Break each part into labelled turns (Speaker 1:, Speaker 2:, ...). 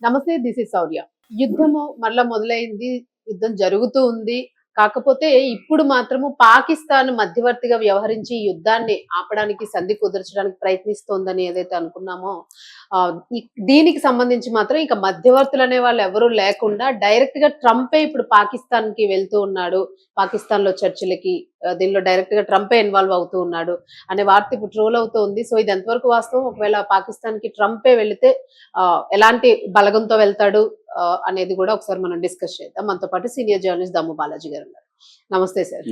Speaker 1: నమస్తే, this is శౌర్య. యుద్ధము మళ్ళా మొదలైంది. యుద్ధం జరుగుతూ ఉంది. కాకపోతే ఇప్పుడు మాత్రము పాకిస్తాన్ మధ్యవర్తిగా వ్యవహరించి ఈ యుద్ధాన్ని ఆపడానికి, సంధి కుదర్చడానికి ప్రయత్నిస్తోందని ఏదైతే అనుకున్నామో, దీనికి సంబంధించి మాత్రం ఇక మధ్యవర్తులనే వాళ్ళు ఎవరూ లేకుండా డైరెక్ట్‌గా ట్రంపే ఇప్పుడు పాకిస్తాన్‌కి వెళ్తూ ఉన్నాడు. పాకిస్తాన్‌లో చర్చలకి దీనిలో డైరెక్ట్‌గా ట్రంపే ఇన్వాల్వ్ అవుతూ ఉన్నాడు అనే వార్త ఇప్పుడు ట్రోల్ అవుతూ ఉంది. సో, ఇది ఎంతవరకు వాస్తవం? ఒకవేళ పాకిస్తాన్‌కి ట్రంపే వెళితే ఎలాంటి బలగంతో వెళ్తాడు అనేది కూడా ఒకసారి మనం డిస్కస్ చేద్దాం. మనతో పాటు సీనియర్ జర్నలిస్ట్ దమ్ము బాలాజీ గారు ఉన్నారు. నమస్తే సార్.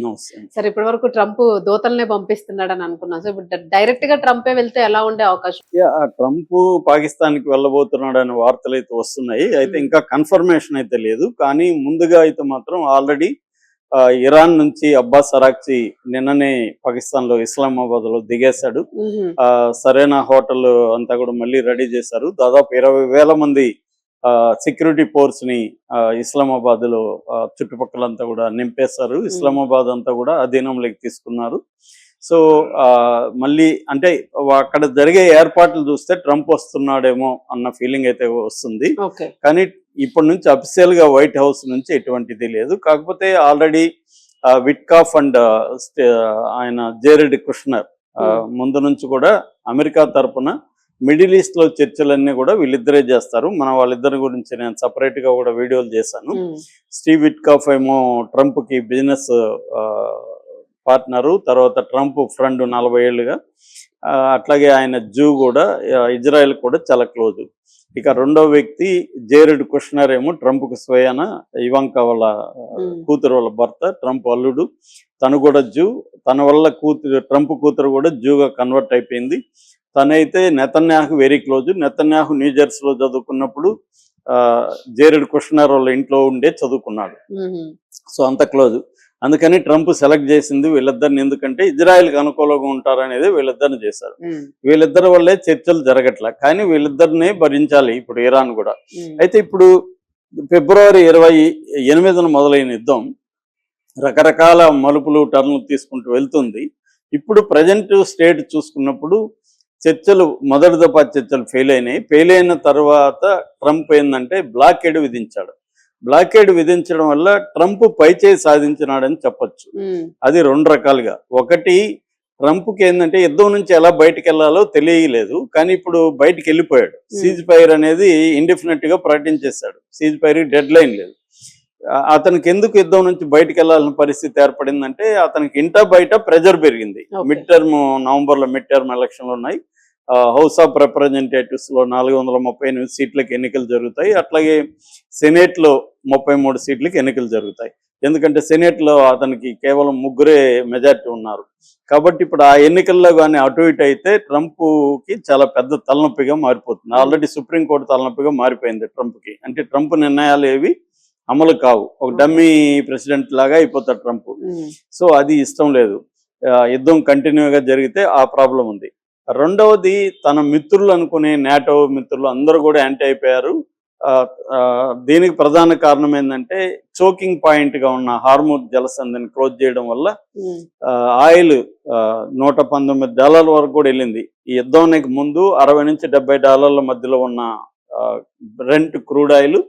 Speaker 1: సార్, ఇప్పటి వరకు ట్రంప్ దూతలనే పంపిస్తున్నాడని అనుకున్నాం. సో ఇప్పుడు డైరెక్ట్ గా ట్రంపే వెళ్తే ఎలా ఉండే అవకాశం?
Speaker 2: ట్రంప్ పాకిస్తాన్ కి వెళ్ళబోతున్నాడు అనే వార్తలు అయితే వస్తున్నాయి. అయితే ఇంకా కన్ఫర్మేషన్ అయితే లేదు. కానీ ముందుగా అయితే మాత్రం ఆల్రెడీ ఇరాన్ నుంచి అబ్బాస్ అరాక్చి నిన్ననే పాకిస్తాన్ లో ఇస్లామాబాద్ లో దిగేశాడు. సరైన హోటల్ అంతా కూడా మళ్ళీ రెడీ చేశారు. దాదాపు 20,000 మంది సెక్యూరిటీ ఫోర్స్ ని ఇస్లామాబాద్ లో చుట్టుపక్కలంతా కూడా నింపేశారు. ఇస్లామాబాద్ అంతా కూడా అధీనంలోకి తీసుకున్నారు. సో మళ్ళీ అంటే అక్కడ జరిగే ఏర్పాట్లు చూస్తే ట్రంప్ వస్తున్నాడేమో అన్న ఫీలింగ్ అయితే వస్తుంది. కానీ ఇప్పటి నుంచి అఫీషియల్ గా వైట్ హౌస్ నుంచి ఎటువంటిది లేదు. కాకపోతే ఆల్రెడీ విట్కాఫ్ అండ్ ఆయన జేరెడ్ కుష్నర్ ముందు నుంచి కూడా అమెరికా తరఫున మిడిల్ ఈస్ట్ లో చర్చలన్నీ కూడా వీళ్ళిద్దరే చేస్తారు. వాళ్ళిద్దరి గురించి నేను సపరేట్ గా కూడా వీడియోలు చేశాను. స్టీవ్ విట్కాఫ్ ఏమో ట్రంప్ కి బిజినెస్ పార్ట్నరు, తర్వాత ట్రంప్ ఫ్రెండ్ 40 ఏళ్ళుగా. అట్లాగే ఆయన జూ కూడా ఇజ్రాయెల్ కూడా చాలా క్లోజ్. ఇక రెండో వ్యక్తి జేరెడ్ కుష్నర్ ఏమో ట్రంప్ కు స్వయాన ఇవాంకా వాళ్ళ కూతురు వాళ్ళ భర్త, ట్రంప్ అల్లుడు. తను కూడా జూ. తన వల్ల ట్రంప్ కూతురు కూడా జూగా కన్వర్ట్ అయిపోయింది. తనైతే నెతన్యాహు వెరీ క్లోజ్. నెతన్యాహు న్యూజెర్సీలో చదువుకున్నప్పుడు జేరెడ్ కుష్నర్ వాళ్ళ ఇంట్లో ఉండే చదువుకున్నాడు. సో అంత క్లోజ్. అందుకని ట్రంప్ సెలెక్ట్ చేసింది వీళ్ళిద్దరిని. ఎందుకంటే ఇజ్రాయెల్కి అనుకూలంగా ఉంటారనేది వీళ్ళిద్దరిని చేశారు. వీళ్ళిద్దరి వల్లే చర్చలు జరగట్లా. కానీ వీళ్ళిద్దరిని భరించాలి ఇప్పుడు ఇరాన్ కూడా. అయితే ఇప్పుడు ఫిబ్రవరి 28న మొదలైన యుద్ధం రకరకాల మలుపులు టర్న్లు తీసుకుంటూ వెళ్తుంది. ఇప్పుడు ప్రజెంట్ స్టేట్ చూసుకున్నప్పుడు చర్చలు మొదటి దఫా చర్చలు ఫెయిల్ అయినాయి. ఫెయిల్ అయిన తర్వాత ట్రంప్ ఏంటంటే బ్లాకేడ్ విధించాడు. బ్లాకేడ్ విధించడం వల్ల ట్రంప్ పైచేయి సాధించినాడని చెప్పొచ్చు. అది 2 రకాలుగా. ఒకటి, ట్రంప్కి ఏంటంటే యుద్ధం నుంచి ఎలా బయటకు వెళ్ళాలో తెలియలేదు. కానీ ఇప్పుడు బయటకు వెళ్ళిపోయాడు. సీజ్ ఫైర్ అనేది ఇండెఫినెట్ గా ప్రకటించేశాడు. సీజ్ ఫైర్ డెడ్ లైన్ లేదు. అతనికి ఎందుకు యుద్ధం నుంచి బయటకు వెళ్లాల్సిన పరిస్థితి ఏర్పడిందంటే అతనికి ఇంట బయట ప్రెజర్ పెరిగింది. నవంబర్లో మిడ్ టర్మ్ ఎలక్షన్లు ఉన్నాయి. హౌస్ ఆఫ్ రిప్రజెంటేటివ్స్ లో 438 సీట్లకు ఎన్నికలు జరుగుతాయి. అట్లాగే సెనేట్ లో 33 సీట్లకు ఎన్నికలు జరుగుతాయి. ఎందుకంటే సెనేట్ లో అతనికి కేవలం 3 మెజార్టీ ఉన్నారు. కాబట్టి ఇప్పుడు ఆ ఎన్నికల్లో కానీ అటు ఇటు అయితే ట్రంప్ కి చాలా పెద్ద తలనొప్పిగా మారిపోతుంది. ఆల్రెడీ సుప్రీంకోర్టు తలనొప్పిగా మారిపోయింది ట్రంప్ కి. అంటే ట్రంప్ నిర్ణయాలు ఏవి అమలు కావు. ఒక డమ్మీ ప్రెసిడెంట్ లాగా అయిపోతాడు ట్రంప్. సో అది ఇష్టం లేదు. యుద్ధం కంటిన్యూగా జరిగితే ఆ ప్రాబ్లం ఉంది. రెండవది, తన మిత్రులు అనుకునే నాటో మిత్రులు అందరూ కూడా యాంటీ అయిపోయారు. దీనికి ప్రధాన కారణం ఏంటంటే చోకింగ్ పాయింట్ గా ఉన్న హార్మూజ్ జలసంధిని క్లోజ్ చేయడం వల్ల ఆయిల్ $119 వరకు కూడా వెళ్ళింది. ఈ యుద్ధానికి ముందు $60 నుంచి $70 మధ్యలో ఉన్న బ్రెంట్ క్రూడ్ ఆయిల్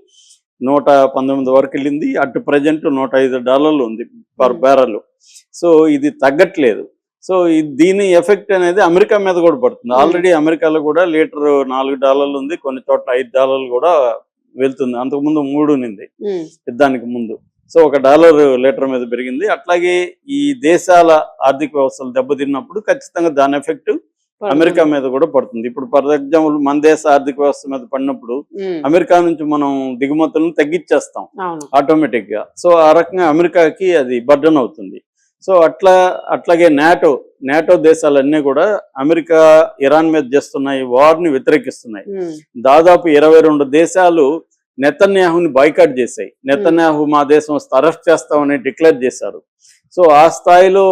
Speaker 2: 119 వరకు వెళ్ళింది. అటు ప్రజెంట్ $105 ఉంది పర్ బ్యారెల్. సో ఇది తగ్గట్లేదు. సో దీని ఎఫెక్ట్ అనేది అమెరికా మీద కూడా పడుతుంది. ఆల్రెడీ అమెరికాలో కూడా లీటర్ $4 ఉంది, కొన్ని చోట్ల $5 కూడా వెళ్తుంది. అంతకుముందు 3 ఉంది యుద్ధానికి ముందు. సో $1 లీటర్ మీద పెరిగింది. అట్లాగే ఈ దేశాల ఆర్థిక వ్యవస్థలు దెబ్బతిన్నప్పుడు ఖచ్చితంగా దాని ఎఫెక్ట్ అమెరికా మీద కూడా పడుతుంది. ఇప్పుడు ఫర్ ఎగ్జాంపుల్ మన దేశ ఆర్థిక వ్యవస్థ మీద పడినప్పుడు అమెరికా నుంచి మనం దిగుమతులను తగ్గించేస్తాం ఆటోమేటిక్ గా. సో ఆ రకంగా అమెరికాకి అది బర్డన్ అవుతుంది. సో అట్లాగే నాటో దేశాలన్నీ కూడా అమెరికా ఇరాన్ మీద చేస్తున్న ఈ వార్ ని వ్యతిరేకిస్తున్నాయి. దాదాపు 22 దేశాలు నెతన్యాహుని బాయ్కాట్ చేశాయి. నెతన్యాహు మా దేశం వస్తే అరెస్ట్ చేస్తామని డిక్లేర్ చేశారు. సో ఆ స్థాయిలో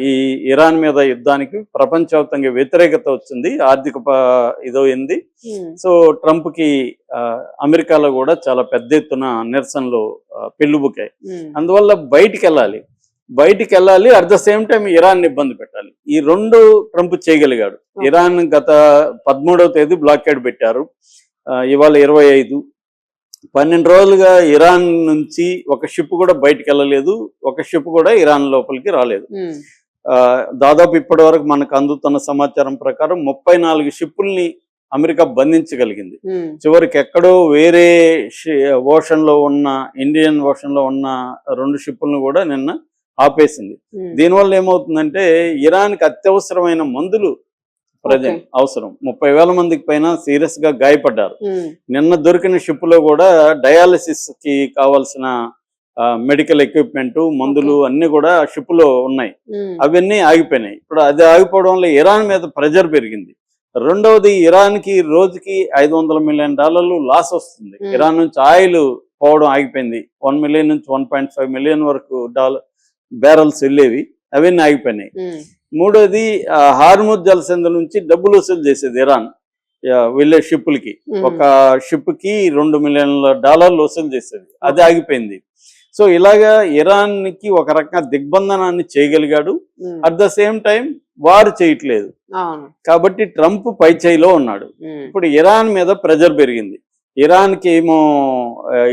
Speaker 2: ఈ ఇరాన్ మీద యుద్ధానికి ప్రపంచవ్యాప్తంగా వ్యతిరేకత వచ్చింది, ఆర్థిక ఇదైంది. సో ట్రంప్ కి అమెరికాలో కూడా చాలా పెద్ద ఎత్తున నిరసనలు పెళ్ళుబుకాయి. అందువల్ల బయటికి వెళ్ళాలి, at the same time Iran ఇబ్బంది పెట్టాలి. ఈ 2 ట్రంప్ చేయగలిగాడు. ఇరాన్ గత 13వ తేదీ బ్లాకేడ్ పెట్టారు. ఇవాళ 25. 12 రోజులుగా ఇరాన్ నుంచి ఒక షిప్ కూడా బయటికి వెళ్ళలేదు, ఒక షిప్ కూడా ఇరాన్ లోపలికి రాలేదు. దాదాపు ఇప్పటి వరకు మనకు అందుతున్న సమాచారం ప్రకారం 34 షిప్పుల్ని అమెరికా బంధించగలిగింది. చివరికి ఎక్కడో వేరే ఓషన్ లో ఉన్న, ఇండియన్ ఓషన్ లో ఉన్న 2 షిప్పులను కూడా నిన్న ఆపేసింది. దీనివల్ల ఏమవుతుందంటే ఇరాన్కి అత్యవసరమైన మందులు ప్రజెంట్ అవసరం. 30,000 మందికి పైన సీరియస్ గా గాయపడ్డారు. నిన్న దొరికిన షిప్ లో కూడా డయాలసిస్ కి కావాల్సిన మెడికల్ ఎక్విప్మెంట్, మందులు అన్ని కూడా షిప్ లో ఉన్నాయి. అవన్నీ ఆగిపోయినాయి. ఇప్పుడు అది ఆగిపోవడం వల్ల ఇరాన్ మీద ప్రెజర్ పెరిగింది. రెండవది, ఇరాన్ కి రోజుకి $500 మిలియన్ లాస్ వస్తుంది. ఇరాన్ నుంచి ఆయిల్ పోవడం ఆగిపోయింది. 1 మిలియన్ నుంచి 1.5 మిలియన్ వరకు బ్యారల్స్ వెళ్ళేవి, అవన్నీ ఆగిపోయినాయి. మూడోది, హార్ముజ్ జలసంధి నుంచి డబ్బులు వసూలు చేసేది ఇరాన్ వెళ్ళే షిప్పులకి. ఒక షిప్ కి $2 మిలియన్ల వసూలు చేసేది, అది ఆగిపోయింది. సో ఇలాగా ఇరాన్ కి ఒక రకంగా దిగ్బంధనాన్ని చేయగలిగాడు. అట్ ద సేమ్ టైం వారు చేయట్లేదు కాబట్టి ట్రంప్ పై చేయిలో ఉన్నాడు. ఇప్పుడు ఇరాన్ మీద ప్రెజర్ పెరిగింది. ఇరాన్ కి ఏమో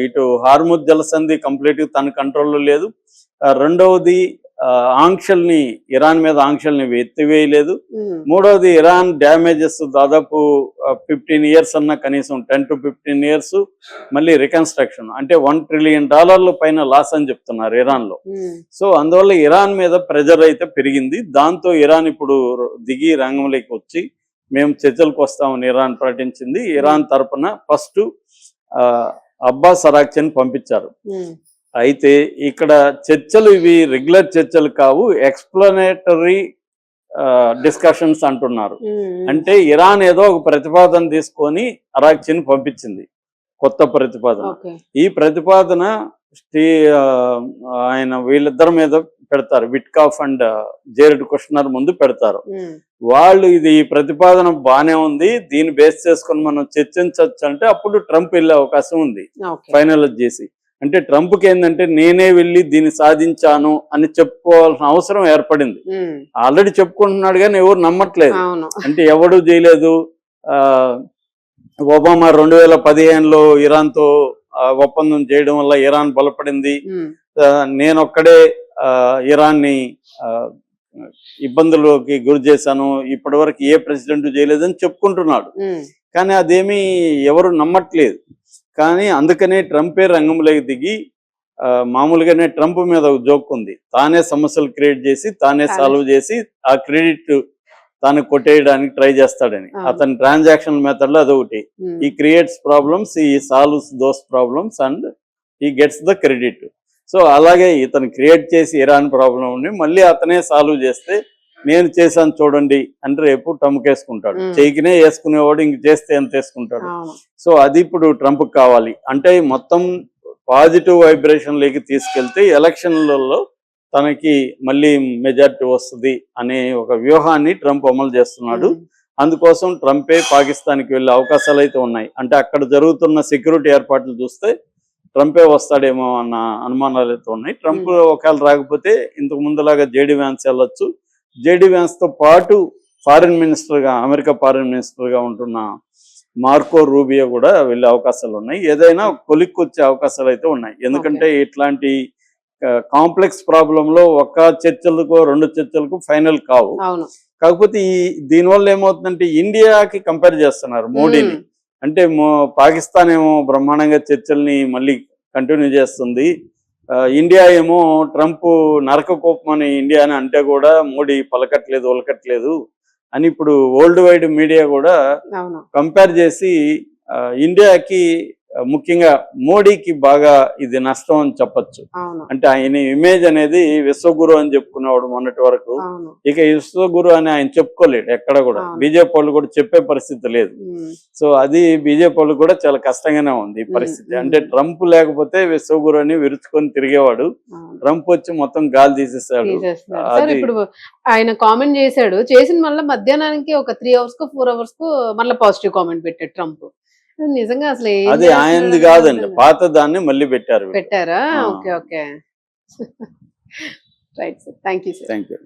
Speaker 2: ఇటు హార్ముజ్ జలసంధి కంప్లీట్ గా తన కంట్రోల్లో లేదు. రెండవది, ఇరాన్ మీద ఆంక్షల్ని ఎత్తివేయలేదు. మూడవది, ఇరాన్ డ్యామేజెస్ దాదాపు 15 ఇయర్స్ అన్న కనీసం 10 to 15 ఇయర్స్ మళ్ళీ రికన్స్ట్రక్షన్, అంటే $1 ట్రిలియన్ పైన లాస్ అని చెప్తున్నారు ఇరాన్ లో. సో అందువల్ల ఇరాన్ మీద ప్రెజర్ అయితే పెరిగింది. దాంతో ఇరాన్ ఇప్పుడు దిగి రంగంలోకి వచ్చి మేము చర్చలకు వస్తామని ఇరాన్ ప్రకటించింది. ఇరాన్ తరపున ఫస్ట్ అబ్బాస్ అరాక్చీని పంపించారు. అయితే ఇక్కడ చర్చలు ఇవి రెగ్యులర్ చర్చలు కావు, ఎక్స్ప్లనేటరీ డిస్కషన్స్ అంటున్నారు. అంటే ఇరాన్ ఏదో ఒక ప్రతిపాదన తీసుకొని అరాక్చీని పంపించింది, కొత్త ప్రతిపాదన. ఈ ప్రతిపాదన ఆయన వీళ్ళిద్దరి మీద పెడతారు, విట్కాఫ్ అండ్ జేరెడ్ కుష్నర్ ముందు పెడతారు. వాళ్ళు ఈ ప్రతిపాదన బానే ఉంది, దీన్ని బేస్ చేసుకొని మనం చర్చించవచ్చు అంటే అప్పుడు ట్రంప్ వెళ్ళే అవకాశం ఉంది ఫైనలైజ్ చేసి. అంటే ట్రంప్కి ఏంటంటే నేనే వెళ్ళి దీన్ని సాధించాను అని చెప్పుకోవాల్సిన అవసరం ఏర్పడింది. ఆల్రెడీ చెప్పుకుంటున్నాడు కానీ ఎవరు నమ్మట్లేదు. అంటే ఎవడు చేయలేదు. ఒబామా 2015లో ఇరాన్తో ఒప్పందం చేయడం వల్ల ఇరాన్ బలపడింది. నేనొక్కడే ఇరాన్ని ఇబ్బందుల్లోకి గురి చేశాను, ఇప్పటి వరకు ఏ ప్రెసిడెంట్ చేయలేదని చెప్పుకుంటున్నాడు. కానీ అదేమీ ఎవరు నమ్మట్లేదు. కానీ అందుకనే ట్రంపే రంగంలోకి దిగి మామూలుగానే ట్రంప్ మీద జోక్ ఉంది, తానే సమస్యలు క్రియేట్ చేసి తానే సాల్వ్ చేసి ఆ క్రెడిట్ తాను కొట్టేయడానికి ట్రై చేస్తాడని. అతని ట్రాన్సాక్షన్ మెథడ్ లో అదొకటి. ఈ క్రియేట్స్ ప్రాబ్లమ్స్, ఈ సాల్వ్స్ దోస్ ప్రాబ్లమ్స్ అండ్ ఈ గెట్స్ ద క్రెడిట్. సో అలాగే ఇతను క్రియేట్ చేసి ఇరాన్ ప్రాబ్లంని మళ్ళీ అతనే సాల్వ్ చేస్తే నేను చేశాను చూడండి అంటే రేపు ట్రంప్ వేసుకుంటాడు. చేయికినే వేసుకునేవాడు ఇంక చేస్తే ఎంత వేసుకుంటాడు. సో అది ఇప్పుడు ట్రంప్ కావాలి. అంటే మొత్తం పాజిటివ్ వైబ్రేషన్ లేకి తీసుకెళ్తే ఎలక్షన్లలో తనకి మళ్ళీ మెజారిటీ వస్తుంది అనే ఒక వ్యూహాన్ని ట్రంప్ అమలు చేస్తున్నాడు. అందుకోసం ట్రంపే పాకిస్తాన్కి వెళ్ళే అవకాశాలు అయితే ఉన్నాయి. అంటే అక్కడ జరుగుతున్న సెక్యూరిటీ ఏర్పాట్లు చూస్తే ట్రంపే వస్తాడేమో అన్న అనుమానాలు అయితే ఉన్నాయి. ట్రంప్ ఒకవేళ రాకపోతే ఇంతకు ముందులాగా జేడీ వ్యాన్స్ వెళ్ళొచ్చు. జేడీ వ్యాన్స్ తో పాటు ఫారిన్ మినిస్టర్ గా, అమెరికా ఫారిన్ మినిస్టర్ గా ఉంటున్న మార్కో రూబియో కూడా వెళ్ళే అవకాశాలు ఉన్నాయి. ఏదైనా కొలిక్కి వచ్చే అవకాశాలు అయితే ఉన్నాయి. ఎందుకంటే ఇట్లాంటి కాంప్లెక్స్ ప్రాబ్లం లో ఒక చర్చలకు 2 చర్చలకు ఫైనల్ కావు. కాకపోతే దీనివల్ల ఏమవుతుందంటే ఇండియాకి కంపేర్ చేస్తున్నారు మోడీని. అంటే పాకిస్తాన్ ఏమో బ్రహ్మాండంగా చర్చల్ని మళ్ళీ కంటిన్యూ చేస్తుంది, ఇండియా ఏమో ట్రంప్ నరక కోపం అని ఇండియా అని అంటే కూడా మోడీ పలకట్లేదు ఒలకట్లేదు అని ఇప్పుడు వరల్డ్ వైడ్ మీడియా కూడా కంపేర్ చేసి ఇండియాకి ముఖ్యంగా మోడీకి బాగా ఇది నష్టం అని చెప్పచ్చు. అంటే ఆయన ఇమేజ్ అనేది విశ్వగురు అని చెప్పుకునేవాడు మొన్నటి వరకు. ఇక విశ్వగురు అని ఆయన చెప్పుకోలేడు ఎక్కడ కూడా. బీజేపీ వాళ్ళు కూడా చెప్పే పరిస్థితి లేదు. సో అది బీజేపీ వాళ్ళు కూడా చాలా కష్టంగానే ఉంది ఈ పరిస్థితి. అంటే ట్రంప్ లేకపోతే విశ్వగురు అని విరుచుకొని తిరిగేవాడు, ట్రంప్ వచ్చి మొత్తం గాలి తీసేసాడు.
Speaker 1: ఇప్పుడు ఆయన కామెంట్ చేశాడు, చేసిన మళ్ళీ మధ్యాహ్నానికి ఒక 3 hours కు 4 hours కు మళ్ళీ పాజిటివ్ కామెంట్ పెట్టాడు ట్రంప్. నిజంగా అసలు
Speaker 2: అది ఆయనది కాదండి, పాత దాన్ని మళ్ళీ పెట్టారా?
Speaker 1: Okay okay right sir, thank you.